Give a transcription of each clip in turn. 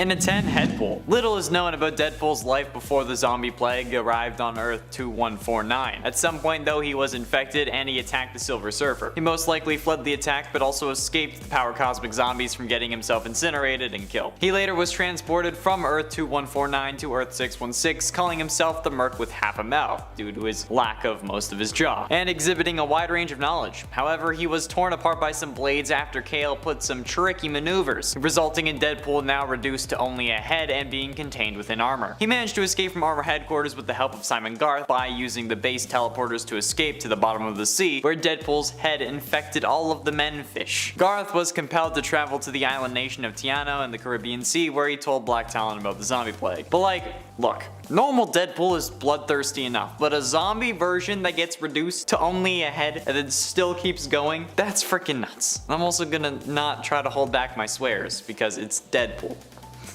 And a 10, Deadpool. Little is known about Deadpool's life before the zombie plague arrived on Earth 2149. At some point though, he was infected and he attacked the Silver Surfer. He most likely fled the attack but also escaped the power cosmic zombies from getting himself incinerated and killed. He later was transported from Earth 2149 to Earth 616, calling himself the Merc with half a mouth due to his lack of most of his jaw, and exhibiting a wide range of knowledge. However, he was torn apart by some blades after Kale put some tricky maneuvers, resulting in Deadpool now reduced to only a head and being contained within armor. He managed to escape from armor headquarters with the help of Simon Garth by using the base teleporters to escape to the bottom of the sea, where Deadpool's head infected all of the menfish. Garth was compelled to travel to the island nation of Tiano in the Caribbean Sea, where he told Black Talon about the zombie plague. But like, look, normal Deadpool is bloodthirsty enough, but a zombie version that gets reduced to only a head and then still keeps going, that's freaking nuts. I'm also gonna not try to hold back my swears because it's Deadpool.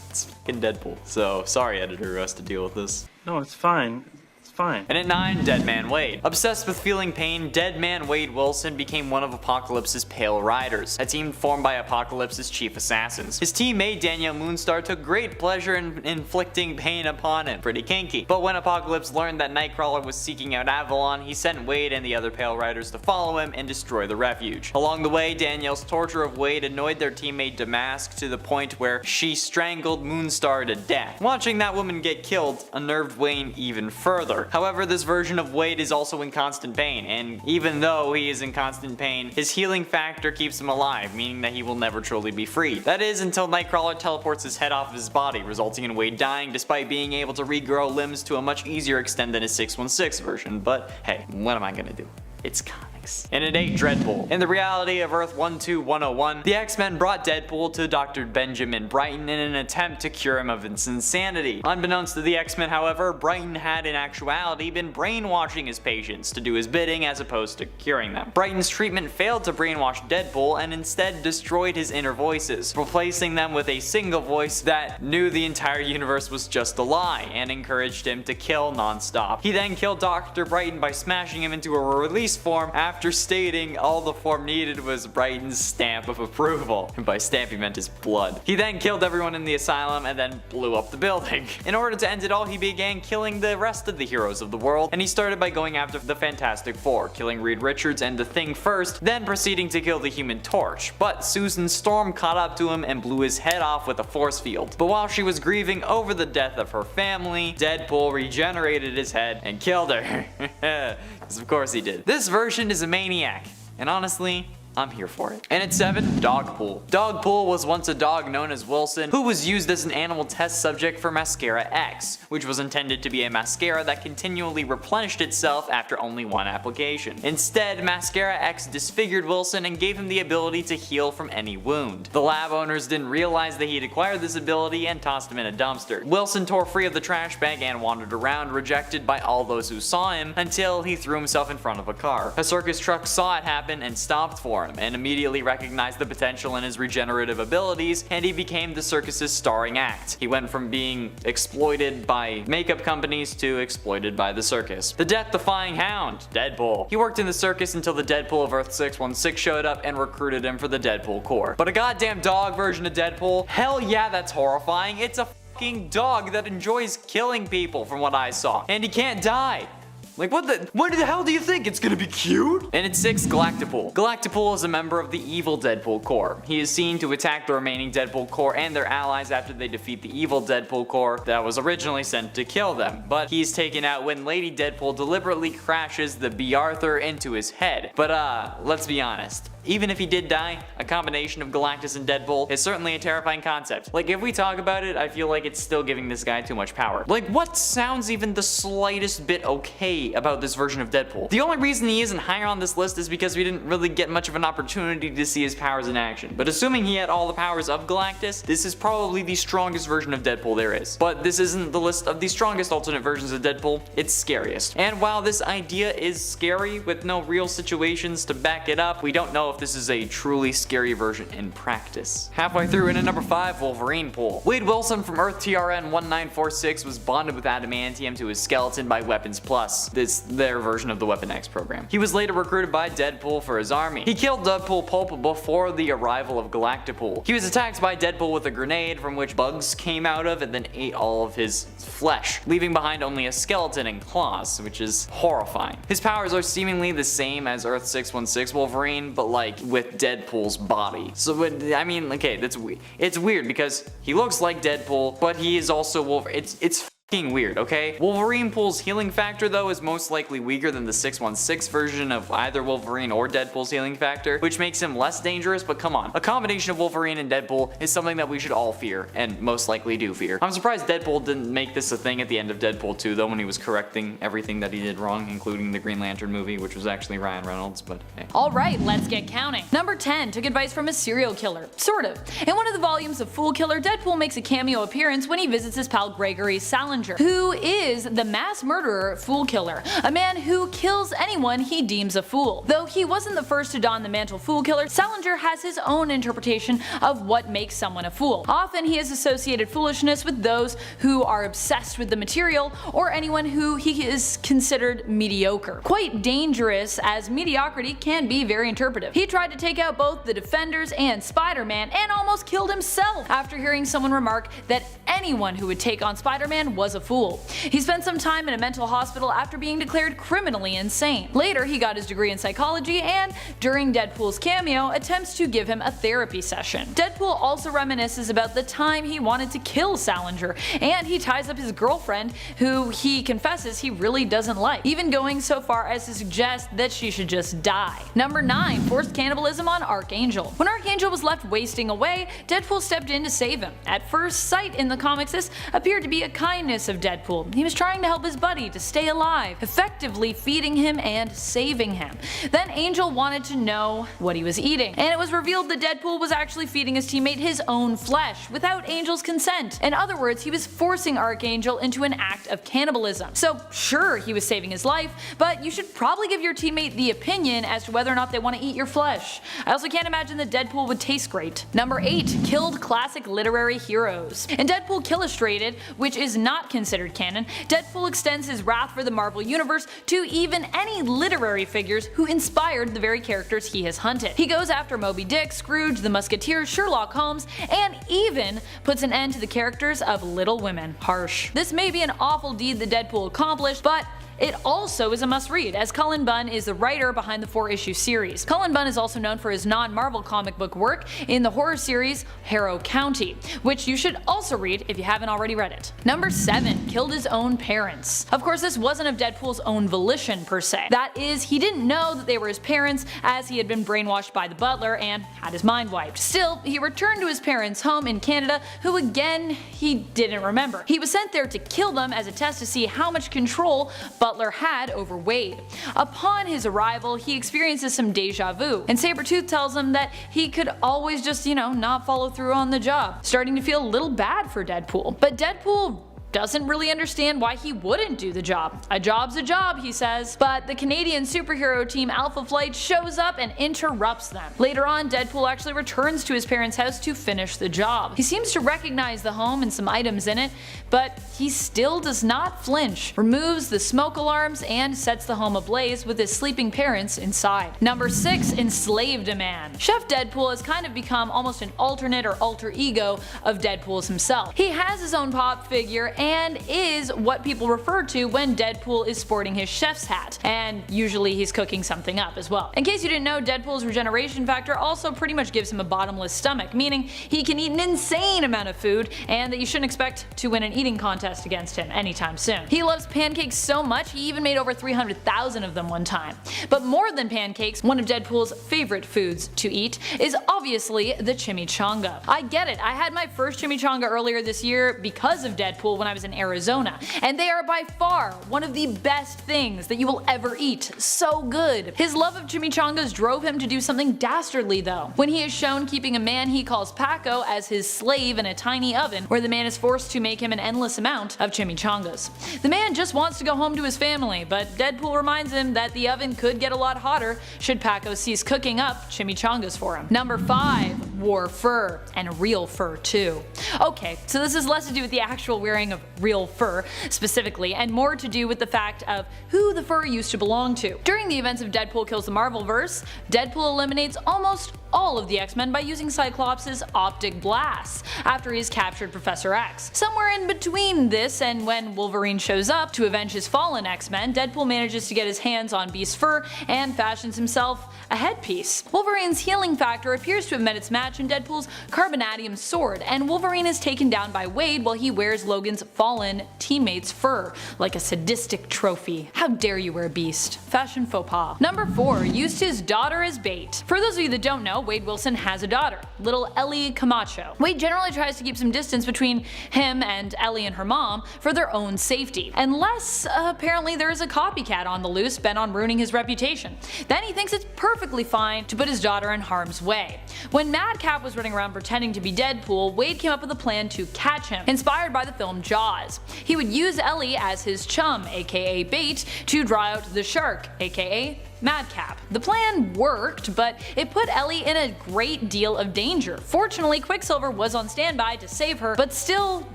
It's fucking Deadpool. So sorry, editor, who has to deal with this. No, it's fine. Fine. And at 9, Dead Man Wade. Obsessed with feeling pain, Dead Man Wade Wilson became one of Apocalypse's Pale Riders, a team formed by Apocalypse's chief assassins. His teammate Danielle Moonstar took great pleasure in inflicting pain upon him, pretty kinky. But when Apocalypse learned that Nightcrawler was seeking out Avalon, he sent Wade and the other Pale Riders to follow him and destroy the refuge. Along the way, Danielle's torture of Wade annoyed their teammate Damask to the point where she strangled Moonstar to death. Watching that woman get killed unnerved Wayne even further. However, this version of Wade is also in constant pain, and even though he is in constant pain, his healing factor keeps him alive, meaning that he will never truly be free. That is until Nightcrawler teleports his head off of his body, resulting in Wade dying despite being able to regrow limbs to a much easier extent than his 616 version. But hey, what am I gonna do? It's comics. And at 8, Dreadpool. In the reality of Earth 12101, the X-Men brought Deadpool to Dr. Benjamin Brighton in an attempt to cure him of his insanity. Unbeknownst to the X-Men, however, Brighton had in actuality been brainwashing his patients to do his bidding as opposed to curing them. Brighton's treatment failed to brainwash Deadpool and instead destroyed his inner voices, replacing them with a single voice that knew the entire universe was just a lie and encouraged him to kill non-stop. He then killed Dr. Brighton by smashing him into a release form after stating all the form needed was Brighton's stamp of approval. And by stamp he meant his blood. He then killed everyone in the asylum and then blew up the building. In order to end it all, he began killing the rest of the heroes of the world, and he started by going after the Fantastic Four, killing Reed Richards and the Thing first, then proceeding to kill the Human Torch. But Susan Storm caught up to him and blew his head off with a force field. But while she was grieving over the death of her family, Deadpool regenerated his head and killed her. Because of course he did. This version is a maniac, and honestly, I'm here for it. And at 7, Dogpool. Dogpool was once a dog known as Wilson, who was used as an animal test subject for Mascara X, which was intended to be a mascara that continually replenished itself after only one application. Instead, Mascara X disfigured Wilson and gave him the ability to heal from any wound. The lab owners didn't realize that he'd acquired this ability and tossed him in a dumpster. Wilson tore free of the trash bag and wandered around, rejected by all those who saw him, until he threw himself in front of a car. A circus truck saw it happen and stopped for him, and immediately recognized the potential in his regenerative abilities, and he became the circus's starring act. He went from being exploited by makeup companies to exploited by the circus. The death-defying hound, Deadpool. He worked in the circus until the Deadpool of Earth 616 showed up and recruited him for the Deadpool Corps. But a goddamn dog version of Deadpool? Hell yeah, that's horrifying. It's a fucking dog that enjoys killing people from what I saw. And he can't die. Like what the hell do you think? It's gonna be cute? And at 6, Galactopool. Galactopool is a member of the evil Deadpool Corps. He is seen to attack the remaining Deadpool Corps and their allies after they defeat the evil Deadpool Corps that was originally sent to kill them. But he's taken out when Lady Deadpool deliberately crashes the B. Arthur into his head. But let's be honest. Even if he did die, a combination of Galactus and Deadpool is certainly a terrifying concept. Like, if we talk about it, I feel like it's still giving this guy too much power. Like, what sounds even the slightest bit okay about this version of Deadpool? The only reason he isn't higher on this list is because we didn't really get much of an opportunity to see his powers in action. But assuming he had all the powers of Galactus, this is probably the strongest version of Deadpool there is. But this isn't the list of the strongest alternate versions of Deadpool, it's scariest. And while this idea is scary with no real situations to back it up, we don't know if this is a truly scary version in practice. Halfway through, in at number 5, Wolverinepool. Wade Wilson from Earth TRN 1946 was bonded with adamantium to his skeleton by Weapons Plus, their version of the Weapon X program. He was later recruited by Deadpool for his army. He killed Deadpool Pulp before the arrival of Galactopool. He was attacked by Deadpool with a grenade from which bugs came out of and then ate all of his flesh, leaving behind only a skeleton and claws, which is horrifying. His powers are seemingly the same as Earth 616 Wolverine, but like with Deadpool's body. So I mean, okay, it's weird because he looks like Deadpool, but he is also Wolverine. It's weird, okay? Wolverinepool's healing factor though is most likely weaker than the 616 version of either Wolverine or Deadpool's healing factor, which makes him less dangerous, but come on. A combination of Wolverine and Deadpool is something that we should all fear, and most likely do fear. I'm surprised Deadpool didn't make this a thing at the end of Deadpool 2 though, when he was correcting everything that he did wrong, including the Green Lantern movie, which was actually Ryan Reynolds, but hey. Alright, let's get counting. Number 10 took advice from a serial killer. Sort of. In one of the volumes of Fool Killer, Deadpool makes a cameo appearance when he visits his pal Gregory Salinger, who is the mass murderer Fool Killer, a man who kills anyone he deems a fool. Though he wasn't the first to don the mantle Fool Killer, Salinger has his own interpretation of what makes someone a fool. Often he has associated foolishness with those who are obsessed with the material, or anyone who he is considered mediocre. Quite dangerous, as mediocrity can be very interpretive. He tried to take out both the Defenders and Spider-Man and almost killed himself after hearing someone remark that anyone who would take on Spider-Man was a fool. He spent some time in a mental hospital after being declared criminally insane. Later, he got his degree in psychology and, during Deadpool's cameo, attempts to give him a therapy session. Deadpool also reminisces about the time he wanted to kill Salinger, and he ties up his girlfriend, who he confesses he really doesn't like, even going so far as to suggest that she should just die. Number 9. Forced cannibalism on Archangel. When Archangel was left wasting away, Deadpool stepped in to save him. At first sight in the comics, this appeared to be a kindness of Deadpool. He was trying to help his buddy to stay alive, effectively feeding him and saving him. Then Angel wanted to know what he was eating, and it was revealed that Deadpool was actually feeding his teammate his own flesh without Angel's consent. In other words, he was forcing Archangel into an act of cannibalism. So sure, he was saving his life, but you should probably give your teammate the opinion as to whether or not they want to eat your flesh. I also can't imagine that Deadpool would taste great. Number 8. Killed classic literary heroes. In Deadpool Illustrated, which is not considered canon, Deadpool extends his wrath for the Marvel Universe to even any literary figures who inspired the very characters he has hunted. He goes after Moby Dick, Scrooge, the Musketeers, Sherlock Holmes, and even puts an end to the characters of Little Women. Harsh. This may be an awful deed that Deadpool accomplished, but it also is a must-read, as Cullen Bunn is the writer behind the 4-issue series. Cullen Bunn is also known for his non-Marvel comic book work in the horror series Harrow County, which you should also read if you haven't already read it. Number 7. Killed his own parents. Of course, this wasn't of Deadpool's own volition per se. That is, he didn't know that they were his parents, as he had been brainwashed by the butler and had his mind wiped. Still, he returned to his parents' home in Canada, who again, he didn't remember. He was sent there to kill them as a test to see how much control Butler had over Wade. Upon his arrival, he experiences some deja vu, and Sabretooth tells him that he could always just, not follow through on the job, starting to feel a little bad for Deadpool. But Deadpool doesn't really understand why he wouldn't do the job. A job's a job, he says. But the Canadian superhero team Alpha Flight shows up and interrupts them. Later on, Deadpool actually returns to his parents' house to finish the job. He seems to recognize the home and some items in it, but he still does not flinch, removes the smoke alarms, and sets the home ablaze with his sleeping parents inside. Number 6. Enslaved a man. Chef Deadpool has kind of become almost an alternate or alter ego of Deadpool's himself. He has his own pop figure and is what people refer to when Deadpool is sporting his chef's hat, and usually he's cooking something up as well. In case you didn't know, Deadpool's regeneration factor also pretty much gives him a bottomless stomach, meaning he can eat an insane amount of food, and that you shouldn't expect to win an eating contest against him anytime soon. He loves pancakes so much he even made over 300,000 of them one time. But more than pancakes, one of Deadpool's favorite foods to eat is obviously the chimichanga. I get it, I had my first chimichanga earlier this year because of Deadpool when I I was in Arizona, and they are by far one of the best things that you will ever eat. So good. His love of chimichangas drove him to do something dastardly though, when he is shown keeping a man he calls Paco as his slave in a tiny oven where the man is forced to make him an endless amount of chimichangas. The man just wants to go home to his family, but Deadpool reminds him that the oven could get a lot hotter should Paco cease cooking up chimichangas for him. Number 5. Wore fur, and real fur too. Okay, so this is less to do with the actual wearing of real fur specifically, and more to do with the fact of who the fur used to belong to. During the events of Deadpool Kills the Marvelverse, Deadpool eliminates almost all of the X-Men by using Cyclops' optic blasts after he's captured Professor X. Somewhere in between this and when Wolverine shows up to avenge his fallen X-Men, Deadpool manages to get his hands on Beast's fur and fashions himself a headpiece. Wolverine's healing factor appears to have met its match in Deadpool's carbonadium sword, and Wolverine is taken down by Wade while he wears Logan's fallen teammate's fur like a sadistic trophy. How dare you wear Beast? Fashion faux pas. Number 4. Used his daughter as bait. For those of you that don't know, Wade Wilson has a daughter, little Ellie Camacho. Wade generally tries to keep some distance between him and Ellie and her mom for their own safety, unless apparently there is a copycat on the loose bent on ruining his reputation. Then he thinks it's perfectly fine to put his daughter in harm's way. When Madcap was running around pretending to be Deadpool, Wade came up with a plan to catch him, inspired by the film Jaws. He would use Ellie as his chum, aka bait, to draw out the shark, aka Madcap. The plan worked, but it put Ellie in a great deal of danger. Fortunately, Quicksilver was on standby to save her, but still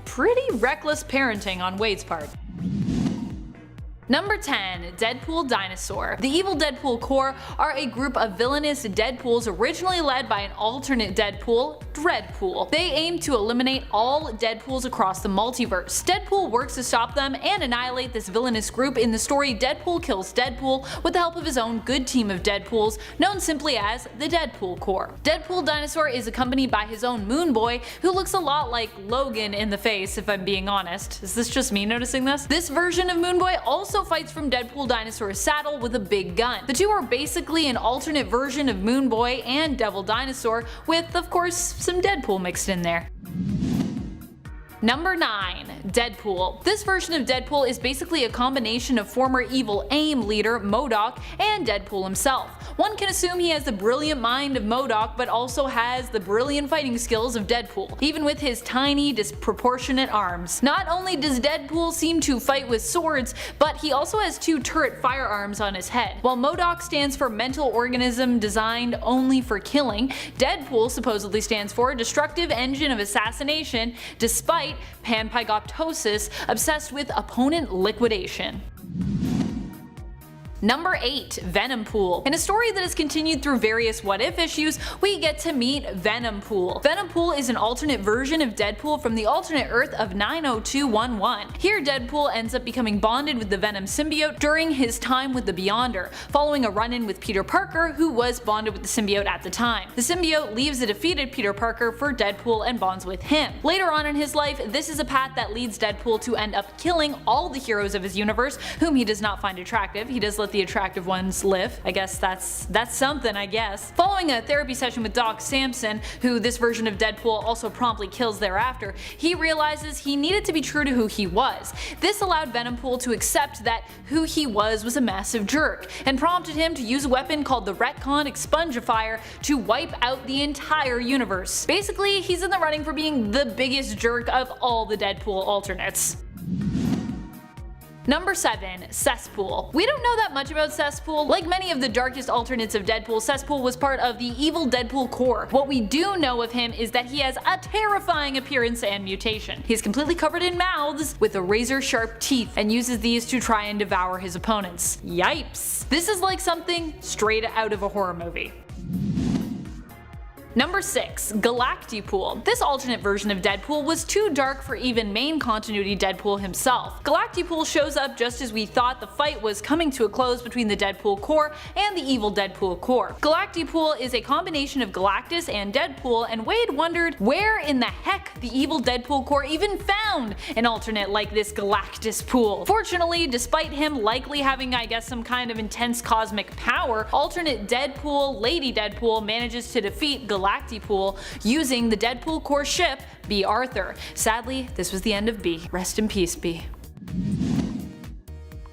pretty reckless parenting on Wade's part. Number 10. Deadpool Dinosaur. The evil Deadpool Corps are a group of villainous Deadpools originally led by an alternate Deadpool, Dreadpool. They aim to eliminate all Deadpools across the multiverse. Deadpool works to stop them and annihilate this villainous group in the story Deadpool Kills Deadpool with the help of his own good team of Deadpools, known simply as the Deadpool Corps. Deadpool Dinosaur is accompanied by his own Moon Boy, who looks a lot like Logan in the face if I'm being honest. Is this just me noticing this? This version of Moon Boy also fights from Deadpool Dinosaur's saddle with a big gun. The two are basically an alternate version of Moon Boy and Devil Dinosaur, with of course some Deadpool mixed in there. Number 9. Deadpool. This version of Deadpool is basically a combination of former evil AIM leader MODOK and Deadpool himself. One can assume he has the brilliant mind of MODOK, but also has the brilliant fighting skills of Deadpool, even with his tiny, disproportionate arms. Not only does Deadpool seem to fight with swords, but he also has 2 turret firearms on his head. While MODOK stands for mental organism designed only for killing, Deadpool supposedly stands for destructive engine of assassination, despite panpygoptosis, obsessed with opponent liquidation. Number 8. Venompool. In a story that has continued through various What If issues, we get to meet Venompool. Venompool is an alternate version of Deadpool from the alternate Earth of 90211. Here Deadpool ends up becoming bonded with the Venom symbiote during his time with the Beyonder, following a run-in with Peter Parker, who was bonded with the symbiote at the time. The symbiote leaves a defeated Peter Parker for Deadpool and bonds with him. Later on in his life, this is a path that leads Deadpool to end up killing all the heroes of his universe whom he does not find attractive. He does let the attractive ones live. I guess that's something, I guess. Following a therapy session with Doc Samson, who this version of Deadpool also promptly kills thereafter, he realizes he needed to be true to who he was. This allowed Venompool to accept that who he was a massive jerk, and prompted him to use a weapon called the Retcon Expungifier to wipe out the entire universe. Basically, he's in the running for being the biggest jerk of all the Deadpool alternates. Number 7. Cesspool. We don't know that much about Cesspool. Like many of the darkest alternates of Deadpool, Cesspool was part of the evil Deadpool Corps. What we do know of him is that he has a terrifying appearance and mutation. He's completely covered in mouths with a razor-sharp teeth and uses these to try and devour his opponents. Yipes. This is like something straight out of a horror movie. Number 6. Galactopool. This alternate version of Deadpool was too dark for even main continuity Deadpool himself. Galactopool shows up just as we thought the fight was coming to a close between the Deadpool Corps and the evil Deadpool Corps. Galactopool is a combination of Galactus and Deadpool, and Wade wondered where in the heck the evil Deadpool Corps even found an alternate like this Galactus Pool. Fortunately, despite him likely having I guess some kind of intense cosmic power, alternate Deadpool, Lady Deadpool, manages to defeat Galactus Galactopool using the Deadpool core ship B. Arthur. Sadly, this was the end of B. Rest in peace, B.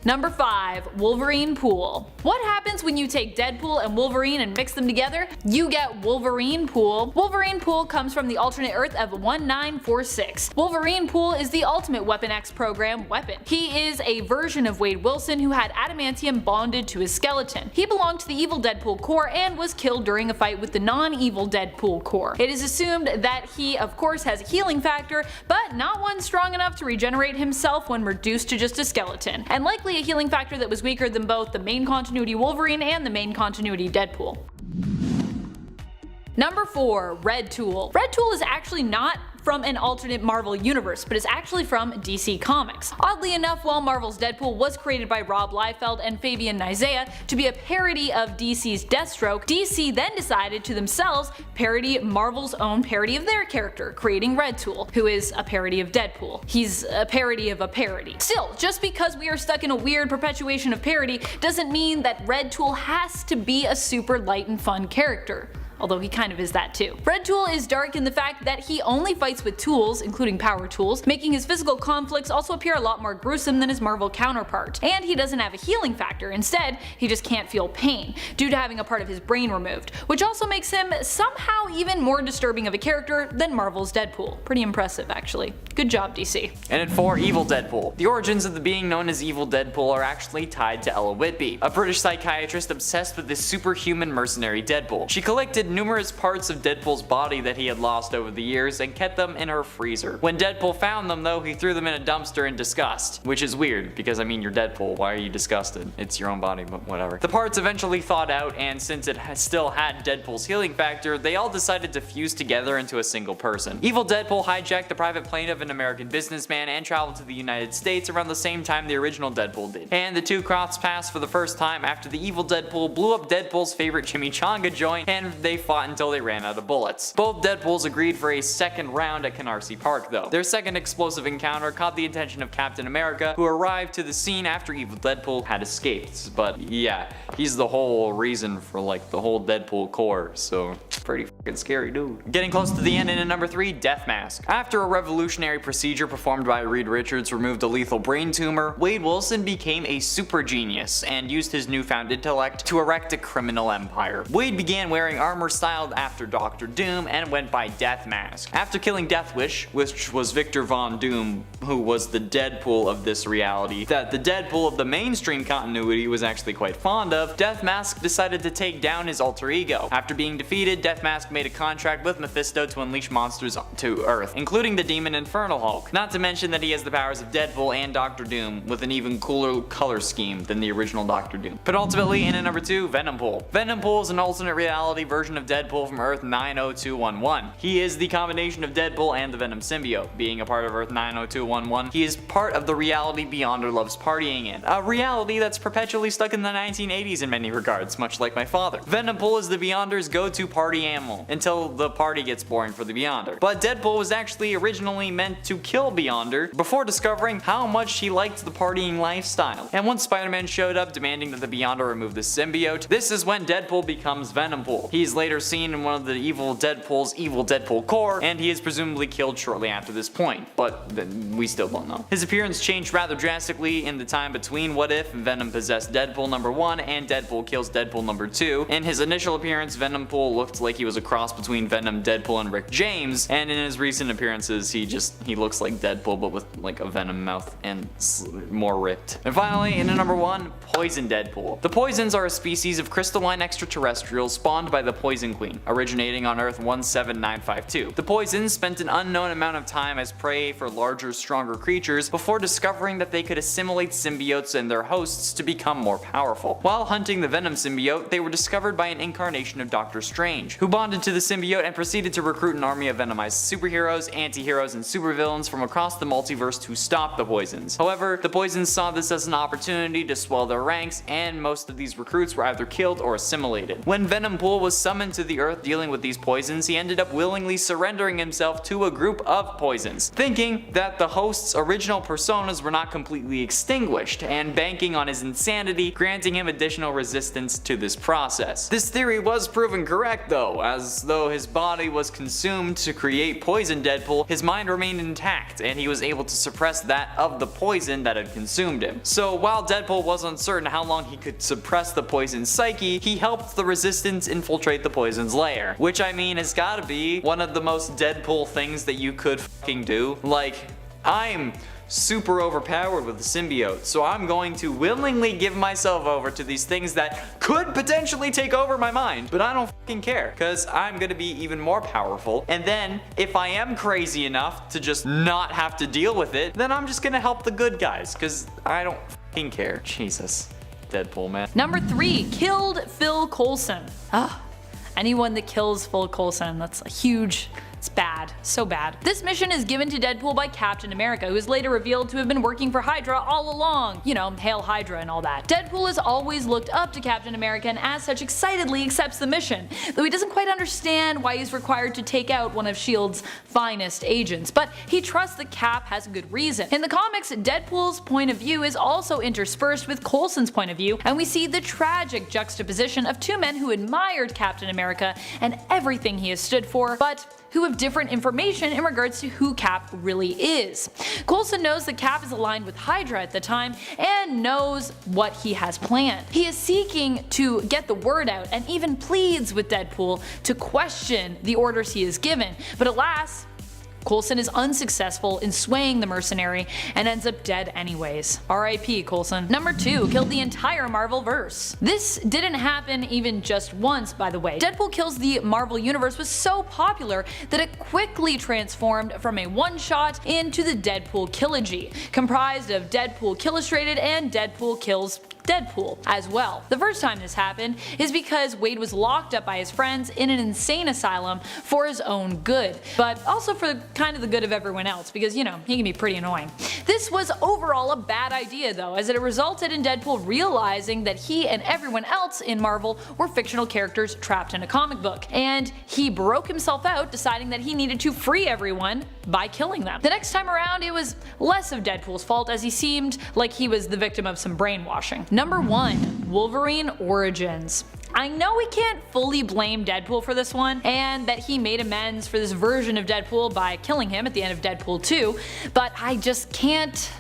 Number 5. Wolverinepool. What happens when you take Deadpool and Wolverine and mix them together? You get Wolverinepool. Wolverinepool comes from the alternate Earth of 1946. Wolverinepool is the Ultimate Weapon X program weapon. He is a version of Wade Wilson who had adamantium bonded to his skeleton. He belonged to the evil Deadpool core and was killed during a fight with the non-evil Deadpool core. It is assumed that he of course has a healing factor, but not one strong enough to regenerate himself when reduced to just a skeleton, and likely a healing factor that was weaker than both the main continuity Wolverine and the main continuity Deadpool. Number 4. Red Tool. Red Tool is actually not from an alternate Marvel universe, but is actually from DC Comics. Oddly enough, while Marvel's Deadpool was created by Rob Liefeld and Fabian Nicieza to be a parody of DC's Deathstroke, DC then decided to themselves parody Marvel's own parody of their character, creating Red Tool, who is a parody of Deadpool. He's a parody of a parody. Still, just because we are stuck in a weird perpetuation of parody doesn't mean that Red Tool has to be a super light and fun character. Although he kind of is that too. Red Tool is dark in the fact that he only fights with tools, including power tools, making his physical conflicts also appear a lot more gruesome than his Marvel counterpart. And he doesn't have a healing factor, instead he just can't feel pain, due to having a part of his brain removed, which also makes him somehow even more disturbing of a character than Marvel's Deadpool. Pretty impressive actually. Good job, DC. And at 4. Evil Deadpool. The origins of the being known as Evil Deadpool are actually tied to Ella Whitby, a British psychiatrist obsessed with this superhuman mercenary Deadpool. She collected numerous parts of Deadpool's body that he had lost over the years and kept them in her freezer. When Deadpool found them though, he threw them in a dumpster in disgust, which is weird because I mean you're Deadpool, why are you disgusted? It's your own body, but whatever. The parts eventually thawed out, and since it still had Deadpool's healing factor, they all decided to fuse together into a single person. Evil Deadpool hijacked the private plane of an American businessman and traveled to the United States around the same time the original Deadpool did. And the two crossed paths for the first time after the evil Deadpool blew up Deadpool's favorite chimichanga joint, and they fought until they ran out of bullets. Both Deadpools agreed for a second round at Canarsie Park though. Their second explosive encounter caught the attention of Captain America, who arrived to the scene after evil Deadpool had escaped. But yeah, he's the whole reason for like the whole Deadpool core, so pretty fucking scary dude. Getting close to the end, and at number 3, Death Mask. After a revolutionary procedure performed by Reed Richards removed a lethal brain tumor, Wade Wilson became a super genius and used his newfound intellect to erect a criminal empire. Wade began wearing armor styled after Dr. Doom and went by Death Mask. After killing Death Wish, which was Victor Von Doom, who was the Deadpool of this reality that the Deadpool of the mainstream continuity was actually quite fond of, Death Mask decided to take down his alter ego. After being defeated, Death Mask made a contract with Mephisto to unleash monsters to Earth, including the demon Infernal Hulk. Not to mention that he has the powers of Deadpool and Dr. Doom, with an even cooler color scheme than the original Dr. Doom. But ultimately, in at number 2, Venompool. Venompool is an alternate reality version of Deadpool from Earth 90211. He is the combination of Deadpool and the Venom symbiote. Being a part of Earth 90211, he is part of the reality Beyonder loves partying in. A reality that's perpetually stuck in the 1980s in many regards, much like my father. Venompool is the Beyonder's go-to party animal, until the party gets boring for the Beyonder. But Deadpool was actually originally meant to kill Beyonder before discovering how much he liked the partying lifestyle. And once Spider-Man showed up demanding that the Beyonder remove the symbiote, this is when Deadpool becomes Venompool. He's later seen in one of the evil Deadpool's evil Deadpool core, and he is presumably killed shortly after this point, but we still don't know. His appearance changed rather drastically in the time between What If Venom possessed Deadpool number 1 and Deadpool kills Deadpool number 2. In his initial appearance, Venompool looked like he was a cross between Venom, Deadpool, and Rick James, and in his recent appearances he looks like Deadpool but with like a Venom mouth and more ripped. And finally, in at number 1, Poison Deadpool. The Poisons are a species of crystalline extraterrestrials spawned by the Poison Queen, originating on Earth 17952. The Poisons spent an unknown amount of time as prey for larger, stronger creatures before discovering that they could assimilate symbiotes and their hosts to become more powerful. While hunting the Venom symbiote, they were discovered by an incarnation of Doctor Strange, who bonded to the symbiote and proceeded to recruit an army of venomized superheroes, anti-heroes, and supervillains from across the multiverse to stop the Poisons. However, the Poisons saw this as an opportunity to swell their ranks, and most of these recruits were either killed or assimilated. When Venompool was summoned into the earth dealing with these poisons, he ended up willingly surrendering himself to a group of poisons, thinking that the host's original personas were not completely extinguished, and banking on his insanity, granting him additional resistance to this process. This theory was proven correct though, as though his body was consumed to create poison Deadpool, his mind remained intact, and he was able to suppress that of the poison that had consumed him. So while Deadpool was uncertain how long he could suppress the poison's psyche, he helped the resistance infiltrate the poison's lair. Which, I mean, has gotta be one of the most Deadpool things that you could fucking do. Like, I'm super overpowered with the symbiote, so I'm going to willingly give myself over to these things that could potentially take over my mind, but I don't fucking care, cause I'm gonna be even more powerful, and then if I am crazy enough to just not have to deal with it, then I'm just gonna help the good guys, cause I don't fucking care. Jesus. Deadpool, man. Number 3, killed Phil Coulson. Anyone that kills Phil Coulson, that's a huge... It's bad. So bad. This mission is given to Deadpool by Captain America, who is later revealed to have been working for Hydra all along. You know, Hail Hydra and all that. Deadpool has always looked up to Captain America and as such excitedly accepts the mission, though he doesn't quite understand why he's required to take out one of S.H.I.E.L.D.'s finest agents, but he trusts that Cap has a good reason. In the comics, Deadpool's point of view is also interspersed with Coulson's point of view, and we see the tragic juxtaposition of two men who admired Captain America and everything he has stood for, but who have different information in regards to who Cap really is. Coulson knows that Cap is aligned with Hydra at the time and knows what he has planned. He is seeking to get the word out and even pleads with Deadpool to question the orders he is given, but alas, Coulson is unsuccessful in swaying the mercenary and ends up dead anyways. R.I.P. Coulson. Number 2, killed the entire Marvel-verse. This didn't happen even just once, by the way. Deadpool Kills the Marvel Universe was so popular that it quickly transformed from a one-shot into the Deadpool Killogy, comprised of Deadpool Killustrated and Deadpool Kills Deadpool as well. The first time this happened is because Wade was locked up by his friends in an insane asylum for his own good, but also for kind of the good of everyone else, because you know, he can be pretty annoying. This was overall a bad idea though, as it resulted in Deadpool realizing that he and everyone else in Marvel were fictional characters trapped in a comic book, and he broke himself out, deciding that he needed to free everyone by killing them. The next time around it was less of Deadpool's fault, as he seemed like he was the victim of some brainwashing. Number 1, Wolverine Origins. I know we can't fully blame Deadpool for this one, and that he made amends for this version of Deadpool by killing him at the end of Deadpool 2, but I just can't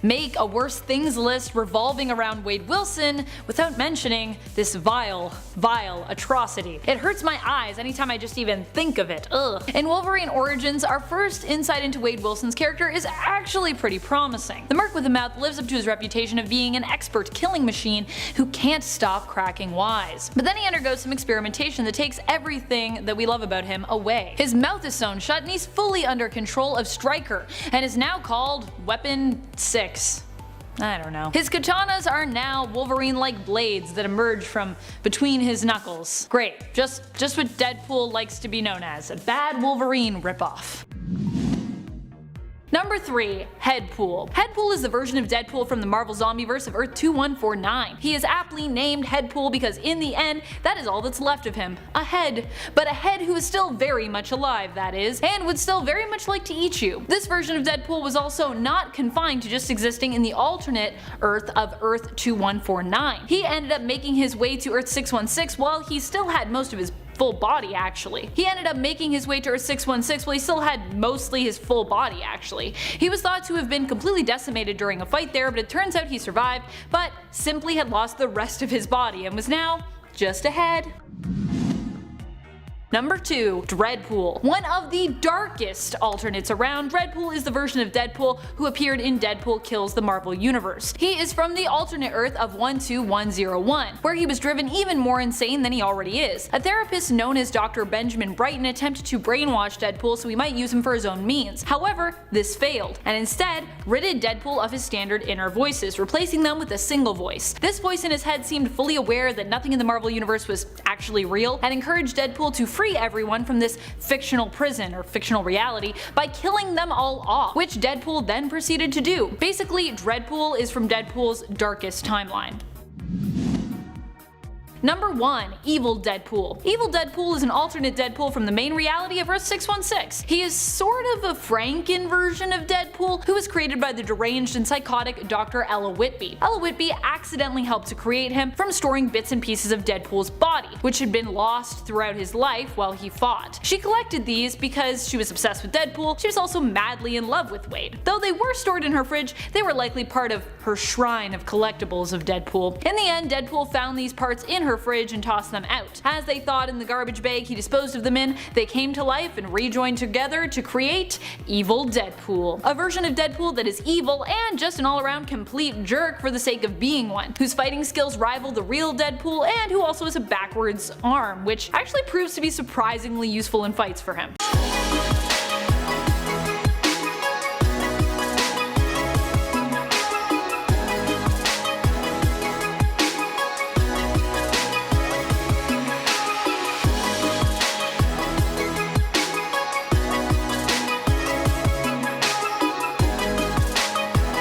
make a worst things list revolving around Wade Wilson without mentioning this vile atrocity. It hurts my eyes anytime I just even think of it. Ugh. In Wolverine Origins, our first insight into Wade Wilson's character is actually pretty promising. The Merc with a Mouth lives up to his reputation of being an expert killing machine who can't stop cracking wise. But then he undergoes some experimentation that takes everything that we love about him away. His mouth is sewn shut and he's fully under control of Stryker, and is now called Weapon 6. I don't know. His katanas are now Wolverine-like blades that emerge from between his knuckles. Great, just what Deadpool likes to be known as, a bad Wolverine ripoff. Number 3, Headpool. Headpool is the version of Deadpool from the Marvel Zombieverse of Earth 2149. He is aptly named Headpool because in the end, that is all that's left of him. A head. But a head who is still very much alive, that is, and would still very much like to eat you. This version of Deadpool was also not confined to just existing in the alternate Earth of Earth 2149. He ended up making his way to Earth 616 while he still had most of his full body actually. He ended up making his way to Earth 616 while he still had mostly his full body actually. He was thought to have been completely decimated during a fight there, but it turns out he survived, but simply had lost the rest of his body and was now just a head. Number 2, Dreadpool. One of the darkest alternates around, Dreadpool is the version of Deadpool who appeared in Deadpool Kills the Marvel Universe. He is from the alternate Earth of 12101, where he was driven even more insane than he already is. A therapist known as Dr. Benjamin Brighton attempted to brainwash Deadpool so he might use him for his own means. However, this failed, and instead ridded Deadpool of his standard inner voices, replacing them with a single voice. This voice in his head seemed fully aware that nothing in the Marvel Universe was actually real, and encouraged Deadpool to free everyone from this fictional prison or fictional reality by killing them all off, which Deadpool then proceeded to do. Basically, Dreadpool is from Deadpool's darkest timeline. Number 1. Evil Deadpool. Evil Deadpool is an alternate Deadpool from the main reality of Earth 616. He is sort of a Franken version of Deadpool, who was created by the deranged and psychotic Dr. Ella Whitby. Ella Whitby accidentally helped to create him from storing bits and pieces of Deadpool's body, which had been lost throughout his life while he fought. She collected these because she was obsessed with Deadpool. She was also madly in love with Wade. Though they were stored in her fridge, they were likely part of her shrine of collectibles of Deadpool. In the end, Deadpool found these parts in her fridge and tossed them out. As they thawed in the garbage bag he disposed of them in, they came to life and rejoined together to create Evil Deadpool. A version of Deadpool that is evil and just an all-around complete jerk for the sake of being one, whose fighting skills rival the real Deadpool and who also has a backwards arm, which actually proves to be surprisingly useful in fights for him.